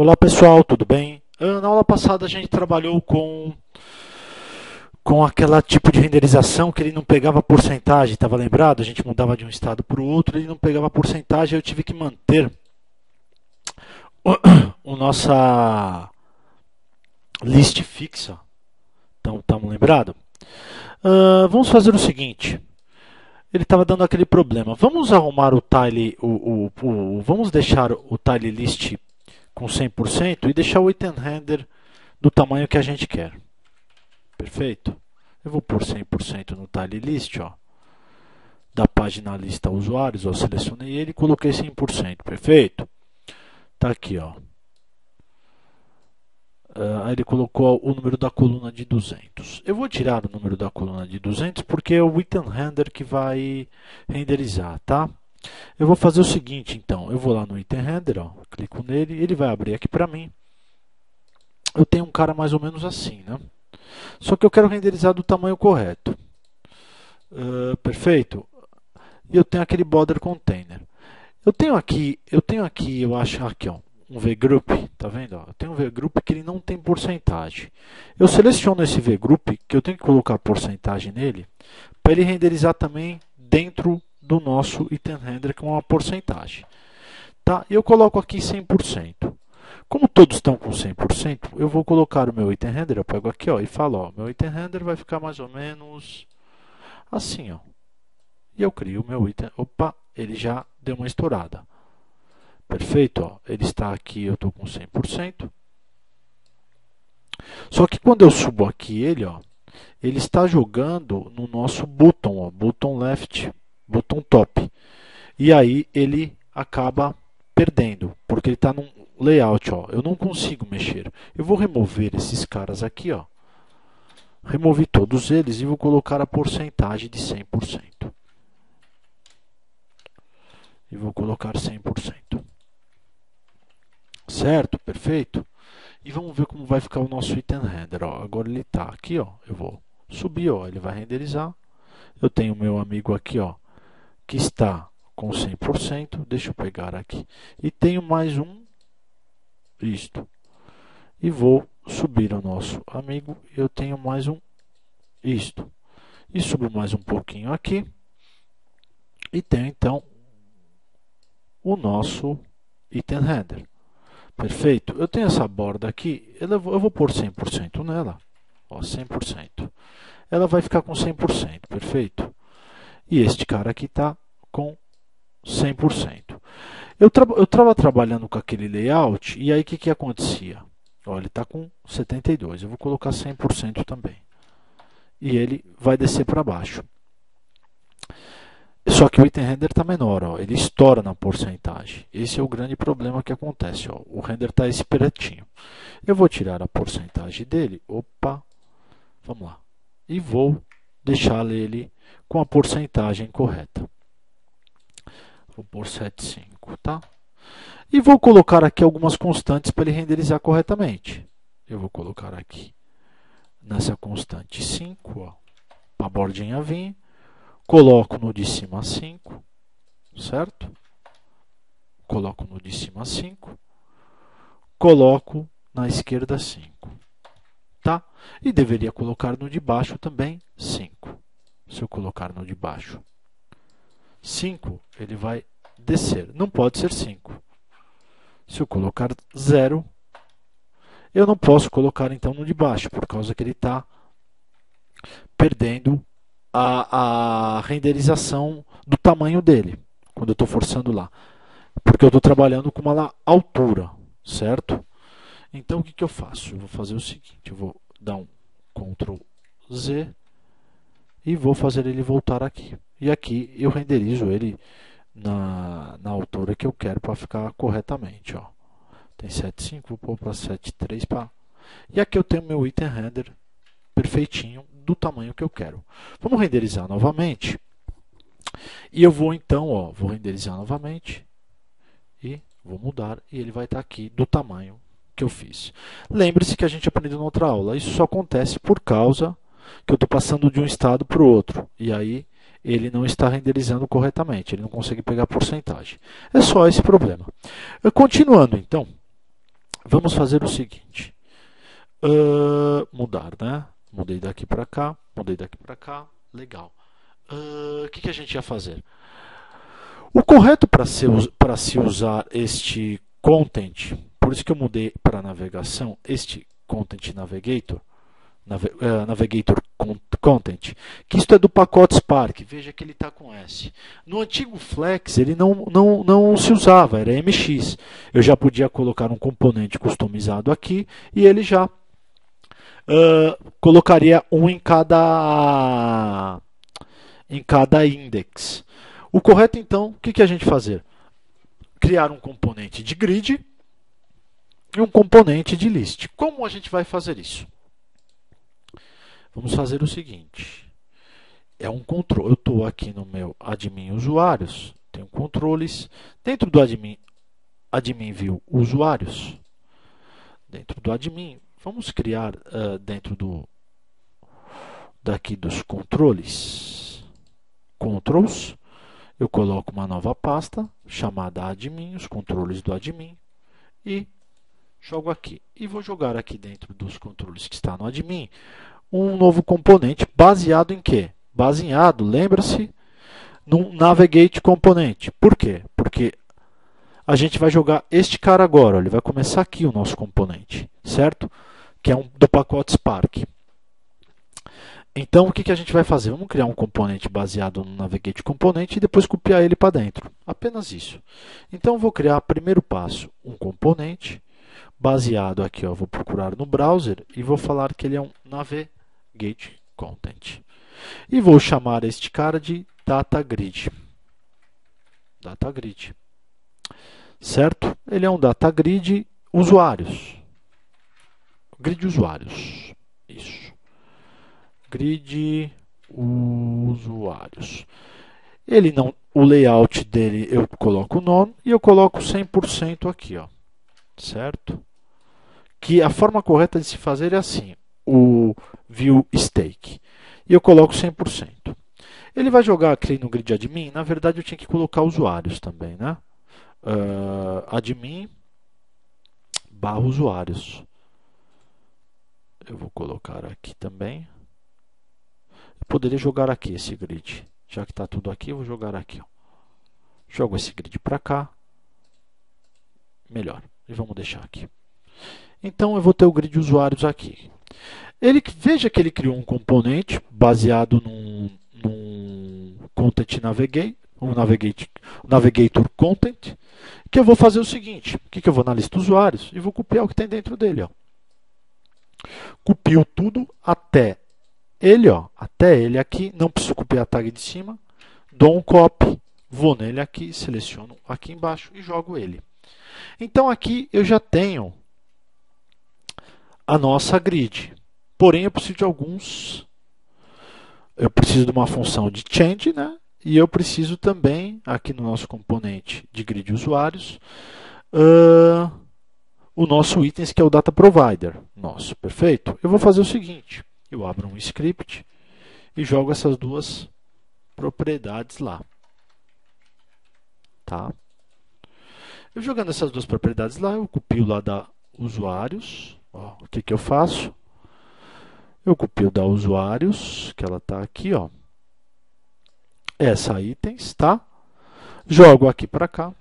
Olá pessoal, tudo bem? Na aula passada a gente trabalhou com aquela tipo de renderização que ele não pegava porcentagem, estava lembrado? A gente mudava de um estado para o outro, ele não pegava porcentagem, eu tive que manter o nossa list fixa. Então, estamos lembrados? Vamos fazer o seguinte. Ele estava dando aquele problema. Vamos arrumar o tile, vamos deixar o tile list com 100% e deixar o item render do tamanho que a gente quer. Perfeito? Eu vou pôr 100% no tile list, ó, da página lista usuários, ó, selecionei ele e coloquei 100%. Perfeito? Tá aqui, ó. Aí ele colocou o número da coluna de 200. Eu vou tirar o número da coluna de 200 porque é o item render que vai renderizar, tá? Eu vou fazer o seguinte, então. Eu vou lá no item render, ó, clico nele, ele vai abrir aqui para mim. Eu tenho um cara mais ou menos assim, né? Só que eu quero renderizar do tamanho correto. Perfeito? E eu tenho aquele border container. Eu tenho aqui, eu acho aqui, ó, um vgroup, tá vendo? Ó? Eu tenho um vgroup que ele não tem porcentagem. Eu seleciono esse vgroup, que eu tenho que colocar porcentagem nele, para ele renderizar também dentro do nosso item render com uma porcentagem. Tá? E eu coloco aqui 100%. Como todos estão com 100%, eu vou colocar o meu item render, eu pego aqui, ó, e falo, ó, meu item render vai ficar mais ou menos assim, ó. E eu crio o meu item. Opa, ele já deu uma estourada. Perfeito, ó. Ele está aqui, eu estou com 100%. Só que quando eu subo aqui ele, ó, ele está jogando no nosso button, ó, button left, button top. E aí ele acaba perdendo, porque ele está num layout, ó. Eu não consigo mexer. Eu vou remover esses caras aqui, ó. Removi todos eles e vou colocar a porcentagem de 100%. E vou colocar 100%. Certo? Perfeito? E vamos ver como vai ficar o nosso item render. Ó. Agora ele está aqui, ó. Eu vou subir, ó. Ele vai renderizar. Eu tenho o meu amigo aqui, ó, que está com 100%. Deixa eu pegar aqui. E tenho mais um, isto. E vou subir o nosso amigo. Eu tenho mais um, isto. E subo mais um pouquinho aqui. E tenho, então, o nosso item render. Perfeito? Eu tenho essa borda aqui, eu vou pôr 100% nela. Ó, 100%. Ela vai ficar com 100%, perfeito? E este cara aqui está com 100%. Eu estava trabalhando com aquele layout, e aí o que acontecia? Ó, ele está com 72%, eu vou colocar 100% também. E ele vai descer para baixo. Só que o item render está menor, ó, ele estoura na porcentagem. Esse é o grande problema que acontece. Ó, o render está esse pretinho. Eu vou tirar a porcentagem dele. Opa, vamos lá. E vou deixar ele com a porcentagem correta. Vou pôr 7,5, tá? E vou colocar aqui algumas constantes para ele renderizar corretamente. Eu vou colocar aqui nessa constante 5, para a bordinha vir. Coloco no de cima 5, certo? Coloco no de cima 5. Coloco na esquerda 5. Tá? E deveria colocar no de baixo também 5. Se eu colocar no de baixo 5, ele vai descer. Não pode ser 5. Se eu colocar 0, eu não posso colocar então no de baixo, por causa que ele está perdendo a renderização do tamanho dele, quando eu estou forçando lá. Porque eu estou trabalhando com uma altura, certo? Então, o que eu faço? Eu vou fazer o seguinte, eu vou dar um Ctrl Z e vou fazer ele voltar aqui. E aqui eu renderizo ele na altura que eu quero para ficar corretamente. Ó. Tem 7,5, vou pôr para 7,3. E aqui eu tenho meu item render perfeitinho do tamanho que eu quero. Vamos renderizar novamente. E eu vou então, ó, vou renderizar novamente e vou mudar e ele vai estar aqui do tamanho que eu fiz. Lembre-se que a gente aprendeu na outra aula. Isso só acontece por causa que eu estou passando de um estado para o outro. E aí ele não está renderizando corretamente. Ele não consegue pegar a porcentagem. É só esse problema. Continuando então. Vamos fazer o seguinte. Mudar, né? Mudei daqui para cá, mudei daqui para cá. Legal. O que a gente ia fazer? O correto para se usar este content, por isso que eu mudei para navegação, este Content Navigator, Navigator Content, que isto é do pacote Spark, veja que ele está com S. No antigo Flex ele não se usava, era MX. Eu já podia colocar um componente customizado aqui e ele já colocaria um em cada index. O correto então, o que a gente fazer? Criar um componente de grid e um componente de list. Como a gente vai fazer isso? Vamos fazer o seguinte. É um controle. Eu estou aqui no meu admin usuários, tenho controles. Dentro do admin view usuários, dentro do admin, vamos criar dentro daqui dos controles, controls, eu coloco uma nova pasta chamada admin, os controles do admin, e jogo aqui. E vou jogar aqui dentro dos controles que está no admin, um novo componente baseado em quê? Baseado, lembra-se, no Navigate Component. Por quê? Porque a gente vai jogar este cara agora. Ele vai começar aqui o nosso componente, certo? Que é do pacote Spark. Então, o que a gente vai fazer? Vamos criar um componente baseado no Navigate Component e depois copiar ele para dentro. Apenas isso. Então, eu vou criar, primeiro passo, um componente baseado aqui. Vou procurar no browser e vou falar que ele é um Navigate Content. E vou chamar este cara de DataGrid. DataGrid. Certo? Ele é um DataGrid usuários. Grid usuários. Isso. Grid usuários. Ele não, o layout dele eu coloco none e eu coloco 100% aqui, ó. Certo? Que a forma correta de se fazer é assim, o view stake. E eu coloco 100%. Ele vai jogar aqui no grid admin, na verdade eu tinha que colocar usuários também, né? Admin barra usuários. Eu vou colocar aqui também. Eu poderia jogar aqui esse grid. Já que está tudo aqui, eu vou jogar aqui. Ó. Jogo esse grid para cá. Melhor. E vamos deixar aqui. Então eu vou ter o grid usuários aqui. Veja que ele criou um componente baseado num Content Navigate, Navigator Content, que eu vou fazer o seguinte, que eu vou na lista usuários e vou copiar o que tem dentro dele. Ó. Copio tudo até ele aqui, não preciso copiar a tag de cima, dou um copy, vou nele aqui, seleciono aqui embaixo e jogo ele. Então aqui eu já tenho a nossa grid. Porém, eu preciso de eu preciso de uma função de change, né? E eu preciso também, aqui no nosso componente de grid usuários, o nosso itens, que é o data provider. Nosso, perfeito? Eu vou fazer o seguinte, eu abro um script e jogo essas duas propriedades lá. Tá? Eu jogando essas duas propriedades lá, eu copio lá da usuários. Ó, o que eu faço? Eu copio da usuários, que ela está aqui, ó. Essa itens, tá? Jogo aqui para cá.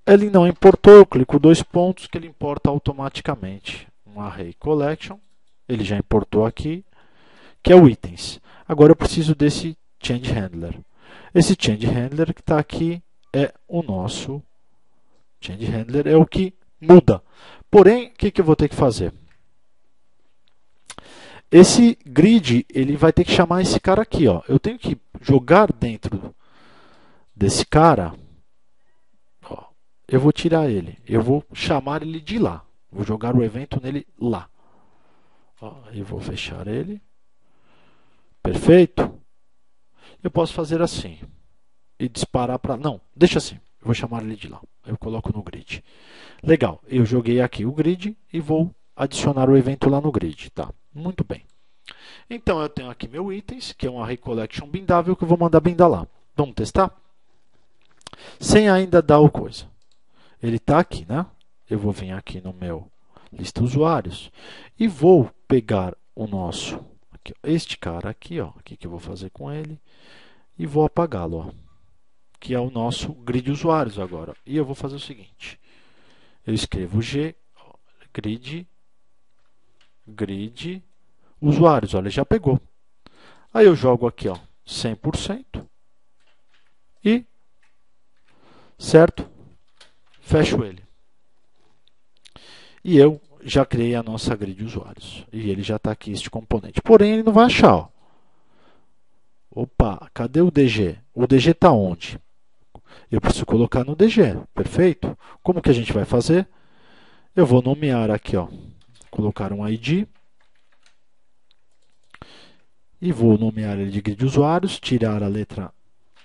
Ele não importou, eu clico dois pontos que ele importa automaticamente. Um array collection, ele já importou aqui, que é o itens. Agora eu preciso desse change handler. Esse change handler que está aqui é o nosso change handler, é o que muda. Porém, o que eu vou ter que fazer? Esse grid, ele vai ter que chamar esse cara aqui, ó. Eu tenho que jogar dentro desse cara. Ó, eu vou tirar ele. Eu vou chamar ele de lá. Vou jogar o evento nele lá. Ó, eu vou fechar ele. Perfeito? Eu posso fazer assim. E disparar para... Não, deixa assim. Eu vou chamar ele de lá. Eu coloco no grid. Legal. Eu joguei aqui o grid e vou adicionar o evento lá no grid. Tá? Muito bem. Então, eu tenho aqui meu itens, que é um array collection bindável, que eu vou mandar bindar lá. Vamos testar? Sem ainda dar o coisa. Ele está aqui, né? eu vou vir aqui no meu lista usuários e vou pegar o nosso, aqui, este cara aqui, ó, aqui que eu vou fazer com ele, e vou apagá-lo, que é o nosso grid usuários agora. E eu vou fazer o seguinte, eu escrevo G, grid usuários, olha, já pegou. Aí eu jogo aqui, ó, 100% e, certo, fecho ele. E eu já criei a nossa grid usuários. E ele já está aqui, este componente. Porém, ele não vai achar, ó. Opa, cadê o DG? O DG está onde? Eu preciso colocar no DG, perfeito? Como que a gente vai fazer? Eu vou nomear aqui, ó, colocar um ID. E vou nomear ele de grid usuários, tirar a letra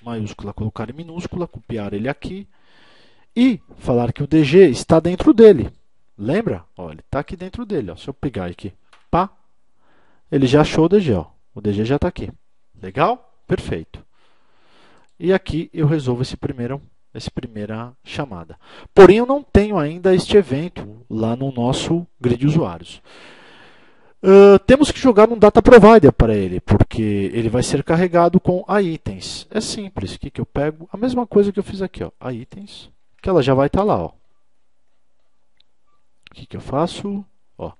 maiúscula, colocar em minúscula, copiar ele aqui. E falar que o DG está dentro dele. Lembra? Ó, ele está aqui dentro dele. Ó. Se eu pegar aqui, pá, ele já achou o DG. Ó. O DG já está aqui. Legal? Perfeito. E aqui eu resolvo essa primeira chamada. Porém, eu não tenho ainda este evento lá no nosso grid usuários. Temos que jogar um data provider para ele, porque ele vai ser carregado com a itens. É simples. O que eu pego? A mesma coisa que eu fiz aqui, ó, a itens, que ela já vai estar lá. Ó. O que eu faço? Ó,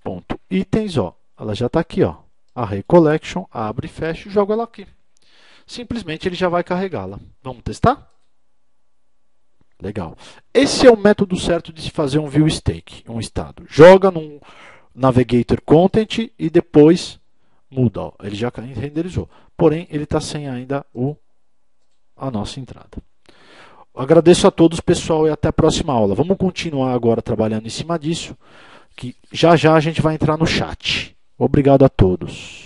ponto itens, ó, ela já está aqui. Ó, array collection, abre e fecha e jogo ela aqui. Simplesmente ele já vai carregá-la. Vamos testar? Legal. Esse é o método certo de se fazer um view state, um estado. Joga num Navigator Content e depois muda. Ó. Ele já renderizou. Porém, ele está sem ainda a nossa entrada. Agradeço a todos, pessoal, e até a próxima aula. Vamos continuar agora trabalhando em cima disso, que já já a gente vai entrar no chat. Obrigado a todos.